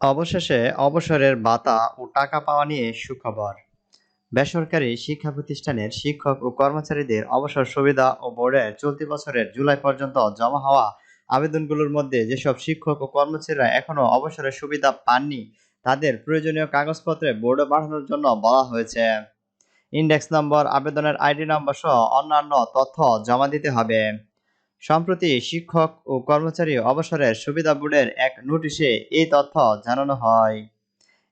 অবশেষে অবসরের ভাতা ও টাকা পাওয়া নিয়ে সুখবর। বেসরকারি শিক্ষা প্রতিষ্ঠানের শিক্ষক ও কর্মচারীদের অবসর সুবিধা ও বোর্ডের চলতি বছরের জুলাই পর্যন্ত জমা হওয়া আবেদনগুলোর মধ্যে যেসব শিক্ষক ও কর্মচারীরা এখনো অবসরের সুবিধা পাননি, তাদের প্রয়োজনীয় কাগজপত্রে বোর্ডে পাঠানোর জন্য বলা হয়েছে। ইন্ডেক্স নম্বর, আবেদনের আইডি নম্বর সহ অন্যান্য তথ্য জমা দিতে হবে। সম্প্রতি শিক্ষক ও কর্মচারী অবসরের সুবিধা বোর্ডের এক নোটিশে এই তথ্য জানানো হয়।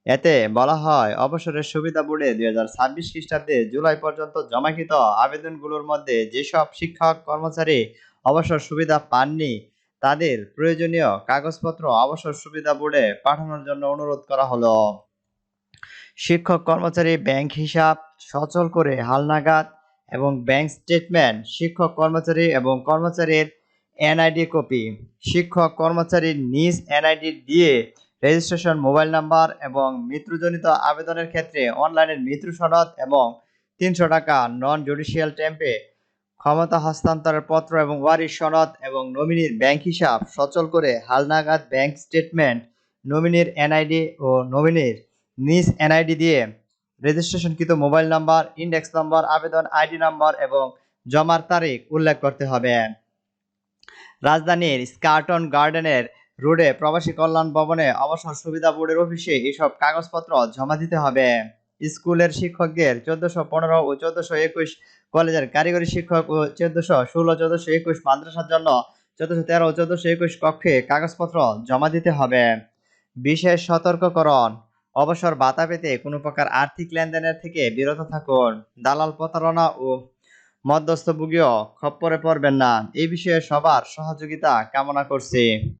এতে বলা হয়, অবসরের সুবিধা বোর্ডে 2026 খ্রিস্টাব্দে জুলাই পর্যন্ত জমাকৃত আবেদনগুলোর মধ্যে যেসব শিক্ষক কর্মচারী অবসর সুবিধা পাননি, তাদের প্রয়োজনীয় কাগজপত্র অবসর সুবিধা বোর্ডে পাঠানোর জন্য অনুরোধ করা হলো। শিক্ষক কর্মচারী ব্যাংক হিসাব সচল করে হালনাগাদ এবং ব্যাংক স্টেটমেন্ট, শিক্ষক কর্মচারী এবং কর্মচারীর এনআইডি কপি, শিক্ষক কর্মচারীর নিজ এনআইডি দিয়ে রেজিস্ট্রেশন মোবাইল নাম্বার এবং মৃত্যুজনিত আবেদনের ক্ষেত্রে অনলাইনের মৃত্যু সনদ এবং 300 টাকা নন জুডিশিয়াল টেম্পে ক্ষমতা হস্তান্তরের পত্র এবং ওয়ারিশ সনদ এবং নমিনির ব্যাংক হিসাব সচল করে হালনাগাদ ব্যাংক স্টেটমেন্ট, নমিনির এনআইডি ও নমিনির নিজ এনআইডি দিয়ে রেজিস্ট্রেশনকৃত মোবাইল নাম্বার, ইন্ডেক্স নম্বর, আবেদন আইডি নম্বর এবং জমার তারিখ উল্লেখ করতে হবে। রাজধানীর স্কার্টন গার্ডেনের রোডে প্রবাসী কল্যাণ ভবনে অবসর সুবিধা বোর্ডের অফিসে এসব কাগজপত্র জমা দিতে হবে। স্কুলের শিক্ষকদের 1415 ও 1421, কলেজের কারিগরি শিক্ষক ও 1416, 1421, মাদ্রাসার জন্য 1413 ও 1421 কক্ষে কাগজপত্র জমা দিতে হবে। বিশেষ সতর্ককরণ: অবসর ভাতা পেতে কোনো প্রকার আর্থিক লেনদেনের থেকে বিরত থাকুন। দালাল প্রতারণা ও মধ্যস্থভোগীও খপ্পরে পড়বেন না। এই বিষয়ে সবার সহযোগিতা কামনা করছি।